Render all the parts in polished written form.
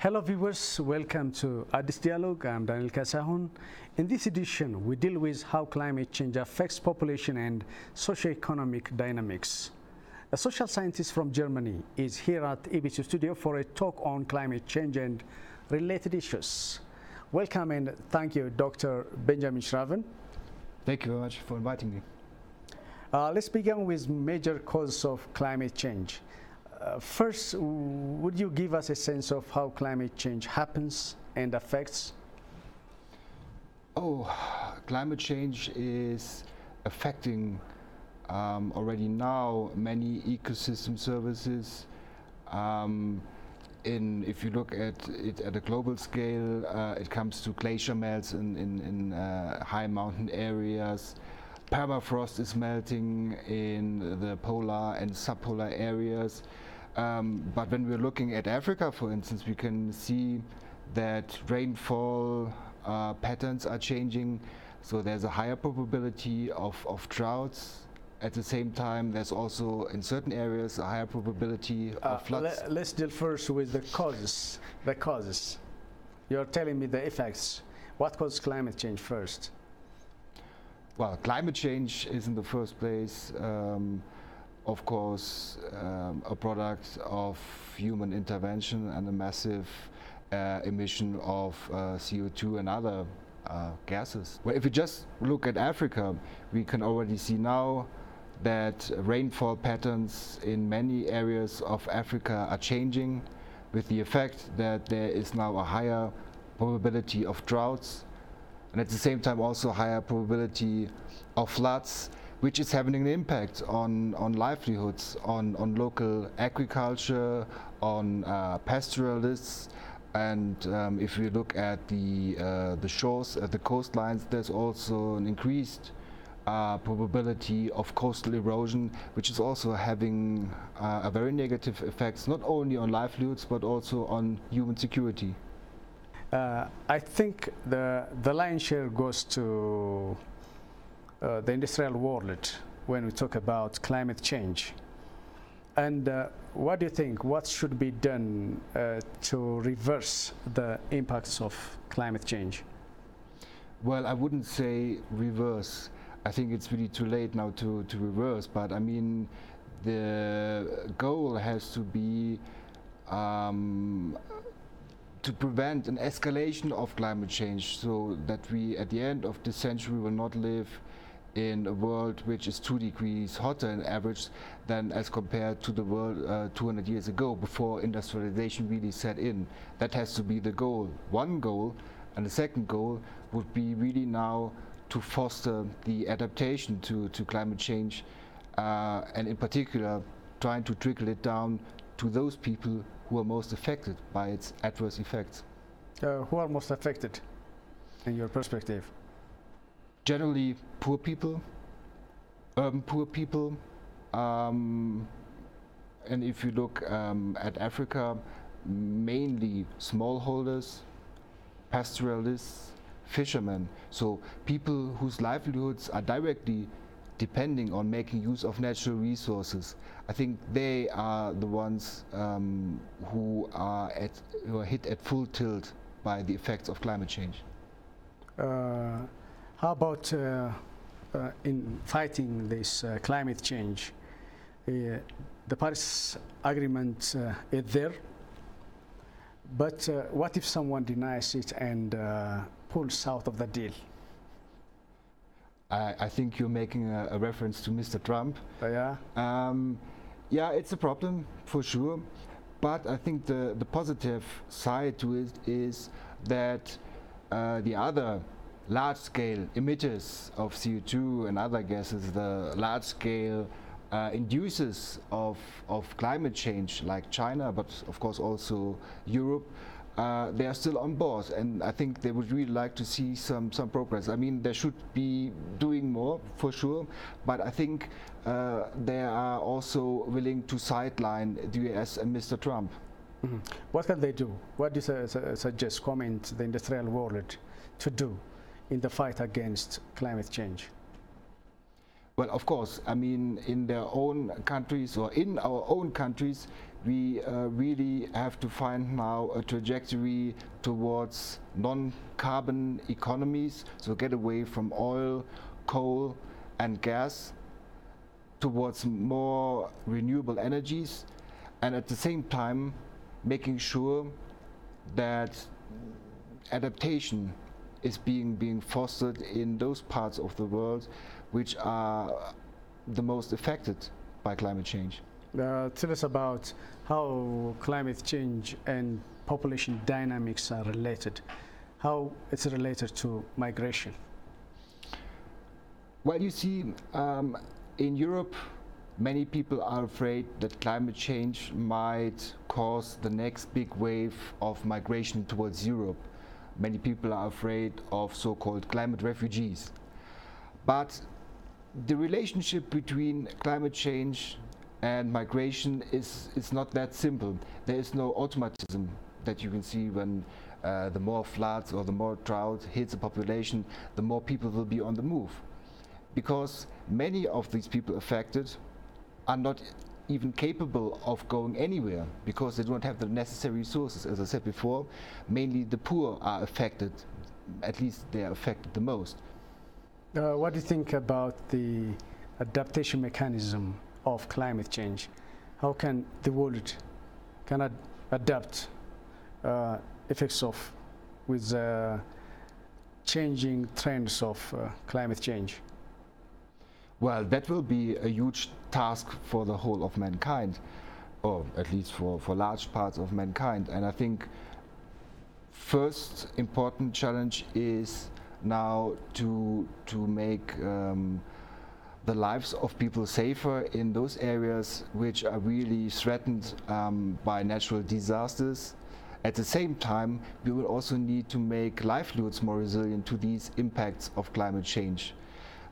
Hello viewers, welcome to Addis Dialogue. I'm Daniel Kasahun. In this edition, we deal with how climate change affects population and socio-economic dynamics. A social scientist from Germany is here at ABC Studio for a talk on climate change and related issues. Welcome and thank you, Dr. Bejamin Shraven. Thank you very much for inviting me. Let's begin with major causes of climate change. First, would you give us a sense of how climate change happens and affects? Climate change is affecting already now many ecosystem services. If you look at it at a global scale, it comes to glacier melts in high mountain areas. Permafrost is melting in the polar and subpolar areas. But when we're looking at Africa, for instance, we can see that rainfall patterns are changing. So there's a higher probability of droughts. At the same time, there's also in certain areas a higher probability of floods. Let's deal first with the causes. The causes. You're telling me the effects. What causes climate change first? Well, climate change is in the first place, of course, a product of human intervention and a massive emission of CO2 and other gases. Well, if we just look at Africa, we can already see now that rainfall patterns in many areas of Africa are changing, with the effect that there is now a higher probability of droughts, and at the same time also higher probability of floods, which is having an impact on livelihoods, on local agriculture, on pastoralists. And if we look at the shores, at the coastlines, there's also an increased probability of coastal erosion, which is also having a very negative effects, not only on livelihoods, but also on human security. I think the lion's share goes to the industrial world when we talk about climate change. And what do you think? What should be done to reverse the impacts of climate change? Well, I wouldn't say reverse. I think it's really too late now to reverse. But I mean, the goal has to be to prevent an escalation of climate change, so that we at the end of this century will not live in a world which is 2 degrees hotter on average than as compared to the world 200 years ago, before industrialization really set in. That has to be the goal, one goal. And the second goal would be really now to foster the adaptation to climate change, and in particular trying to trickle it down to those people who are most affected by its adverse effects. Who are most affected in your perspective? Generally poor people, urban poor people, and if you look at Africa, mainly smallholders, pastoralists, fishermen, so people whose livelihoods are directly depending on making use of natural resources. I think they are the ones who are hit at full tilt by the effects of climate change. How about in fighting this climate change? The Paris Agreement is there, but what if someone denies it and pulls out of the deal? I think you're making a reference to Mr. Trump. Yeah. Yeah, it's a problem for sure, but I think the positive side to it is that the other large-scale emitters of CO2 and other gases, the large-scale inducers of climate change, like China, but of course also Europe, they are still on board, and I think they would really like to see some progress. I mean, they should be doing more for sure, but I think they are also willing to sideline the US and Mr. Trump. Mm-hmm. What can they do? What do you suggest, comment the industrial world to do in the fight against climate change? Well, of course, I mean, in their own countries or in our own countries, we really have to find now a trajectory towards non-carbon economies, so get away from oil, coal and gas towards more renewable energies, and at the same time making sure that adaptation is being fostered in those parts of the world which are the most affected by climate change. Tell us about how climate change and population dynamics are related, how it's related to migration. Well, you see, in Europe, many people are afraid that climate change might cause the next big wave of migration towards Europe. Many people are afraid of so-called climate refugees. But the relationship between climate change and migration is not that simple. There is no automatism that you can see when the more floods or the more drought hits a population, the more people will be on the move. Because many of these people affected are not even capable of going anywhere because they don't have the necessary resources. As I said before, mainly the poor are affected, at least they are affected the most. What do you think about the adaptation mechanism of climate change? How can the world adapt effects of with changing trends of climate change? Well, that will be a huge task for the whole of mankind, or at least for large parts of mankind. And I think first important challenge is now to make the lives of people safer in those areas which are really threatened by natural disasters. At the same time, we will also need to make livelihoods more resilient to these impacts of climate change.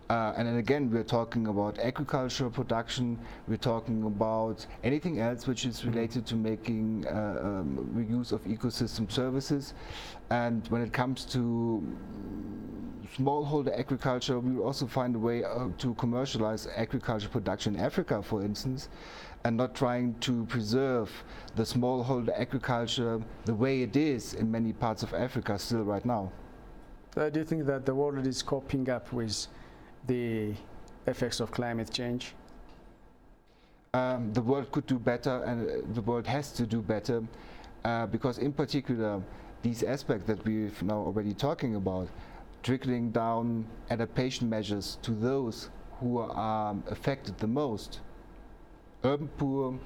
And then again, we're talking about agricultural production, we're talking about anything else which is related to making use of ecosystem services. And when it comes to smallholder agriculture, we will also find a way to commercialize agricultural production in Africa, for instance, and not trying to preserve the smallholder agriculture the way it is in many parts of Africa still right now. Do you think that the world is coping up with the effects of climate change? The world could do better, and the world has to do better, because in particular these aspects that we've now already talking about, trickling down adaptation measures to those who are affected the most, urban poor,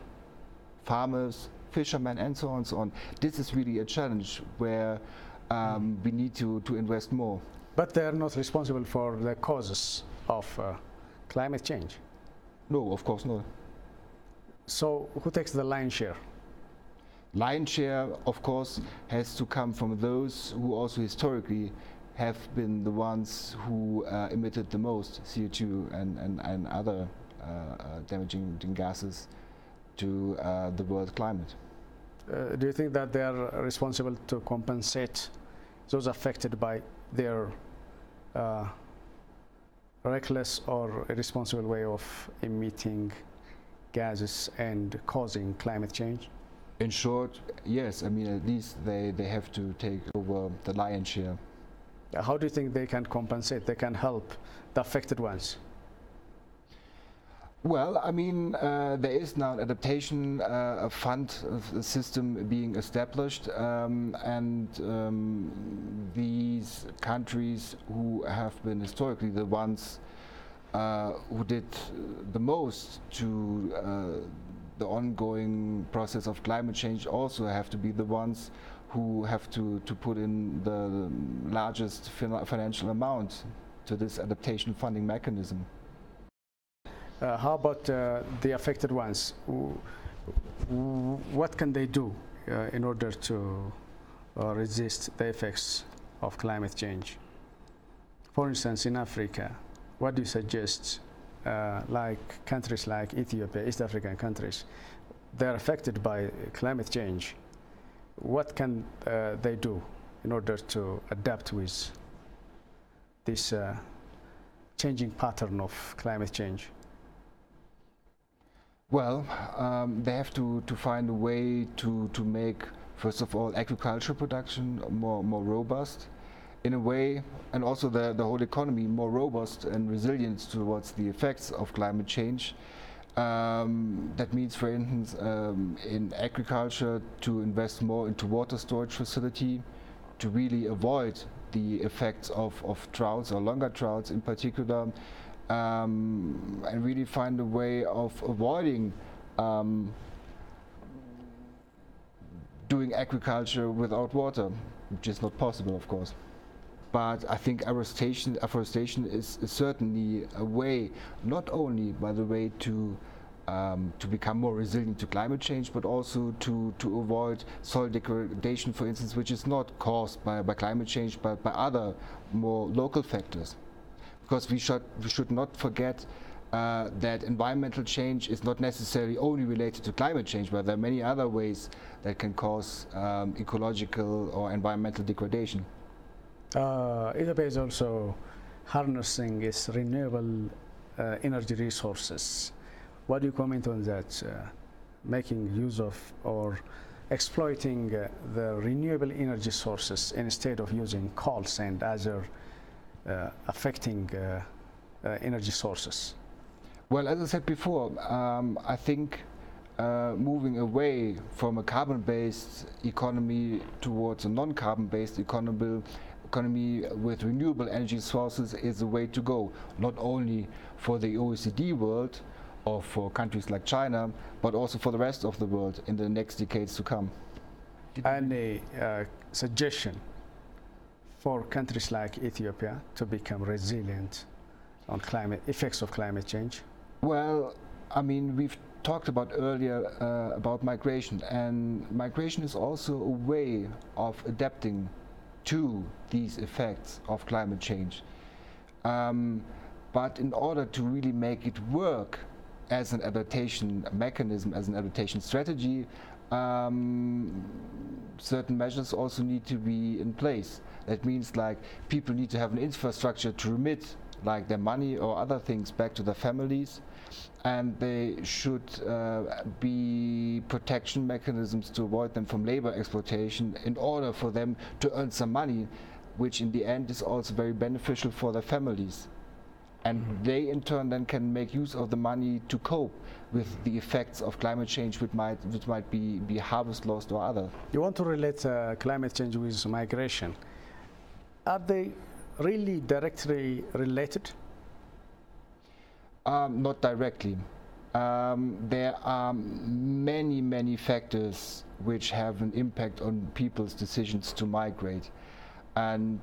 farmers, fishermen and so on and so on. This is really a challenge where we need to invest more. But they are not responsible for the causes of climate change. No, of course not. So who takes the lion's share? Lion's share, of course, has to come from those who also historically have been the ones who emitted the most CO2 and other damaging gases to the world climate. Do you think that they are responsible to compensate those affected by their reckless or irresponsible way of emitting gases and causing climate change? In short, yes. I mean, at least they have to take over the lion's share. How do you think they can compensate, they can help the affected ones? Well, I mean, there is now an adaptation fund system being established, and these countries who have been historically the ones who did the most to the ongoing process of climate change also have to be the ones who have to put in the largest financial amount to this adaptation funding mechanism. How about the affected ones? What can they do in order to resist the effects of climate change? For instance, in Africa, what do you suggest? Like countries like Ethiopia, East African countries, they're affected by climate change. What can they do in order to adapt with this changing pattern of climate change? Well, they have to find a way to make, first of all, agricultural production more robust in a way, and also the whole economy more robust and resilient towards the effects of climate change. That means, for instance, in agriculture, to invest more into water storage facility, to really avoid the effects of droughts or longer droughts in particular, and really find a way of avoiding doing agriculture without water, which is not possible, of course. But I think afforestation is certainly a way, not only, by the way, to become more resilient to climate change, but also to avoid soil degradation, for instance, which is not caused by climate change, but by other more local factors. Because we should not forget that environmental change is not necessarily only related to climate change, but there are many other ways that can cause ecological or environmental degradation. Ethiopia is also harnessing its renewable energy resources. What do you comment on that? Making use of or exploiting the renewable energy sources instead of using coals and other affecting energy sources? Well, as I said before, I think moving away from a carbon-based economy towards a non-carbon-based economy with renewable energy sources is the way to go, not only for the OECD world or for countries like China, but also for the rest of the world in the next decades to come. Any suggestion for countries like Ethiopia to become resilient on effects of climate change? Well, I mean, we've talked about earlier about migration, and migration is also a way of adapting to these effects of climate change. But in order to really make it work as an adaptation mechanism, as an adaptation strategy, certain measures also need to be in place. That means, like, people need to have an infrastructure to remit like their money or other things back to their families, and they should be protection mechanisms to avoid them from labor exploitation in order for them to earn some money, which in the end is also very beneficial for their families. And they in turn then can make use of the money to cope with the effects of climate change, which might be harvest loss or other. You want to relate climate change with migration. Are they really directly related? Not directly. There are many factors which have an impact on people's decisions to migrate. And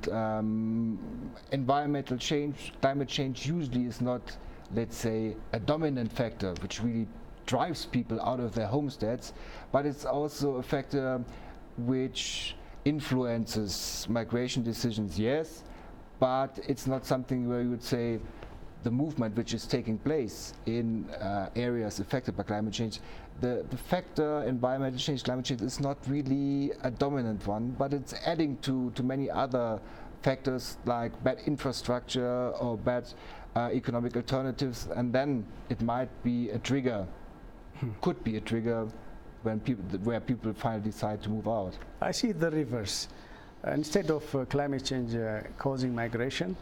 environmental change, climate change usually is not, let's say, a dominant factor which really drives people out of their homesteads, but it's also a factor which influences migration decisions, yes, but it's not something where you would say the movement which is taking place in areas affected by climate change, the factor environmental change, climate change is not really a dominant one, but it's adding to many other factors like bad infrastructure or bad economic alternatives, and then it might be a trigger, could be a trigger where people finally decide to move out. I see the reverse. Instead of climate change causing migration,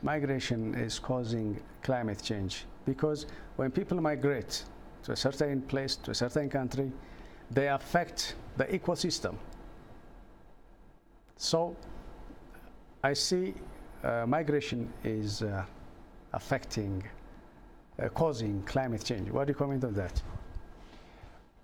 migration is causing climate change, because when people migrate to a certain place, to a certain country, they affect the ecosystem. So I see migration is causing climate change. What do you comment on that?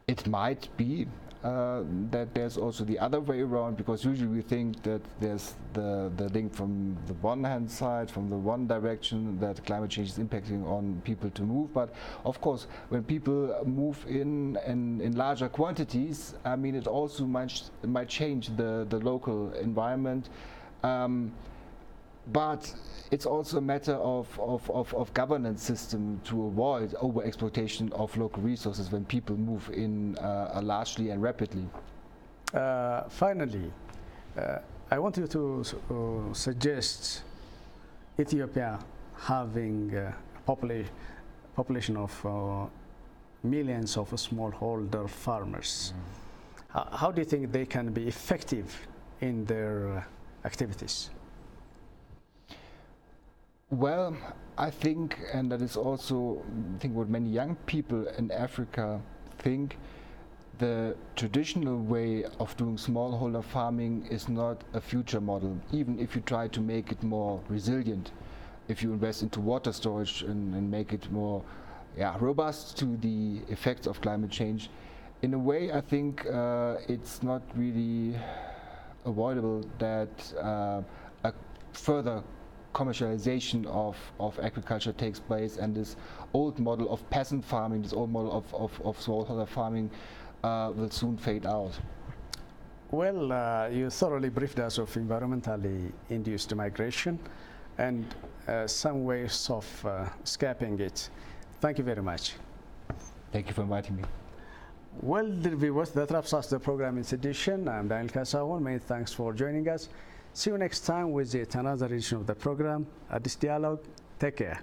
It might be that there's also the other way around, because usually we think that there's the link from the one hand side, from the one direction, that climate change is impacting on people to move. But of course, when people move in larger quantities, I mean, it also might change the local environment. But it's also a matter of governance system to avoid over-exploitation of local resources when people move in largely and rapidly. Finally, I want you to suggest Ethiopia having a population of millions of smallholder farmers. How do you think they can be effective in their activities? Well, I think, and that is also what many young people in Africa think, the traditional way of doing smallholder farming is not a future model, even if you try to make it more resilient, if you invest into water storage and make it more robust to the effects of climate change. In a way, I think it's not really avoidable that a further commercialization of agriculture takes place, and this old model of peasant farming, this old model of smallholder farming will soon fade out. Well, you thoroughly briefed us of environmentally induced migration and some ways of escaping it. Thank you very much. Thank you for inviting me. Well, dear viewers, that wraps up the program in this edition. I'm Daniel Kasahun. Many thanks for joining us. See you next time with yet another edition of the program, Addis Dialogue. Take care.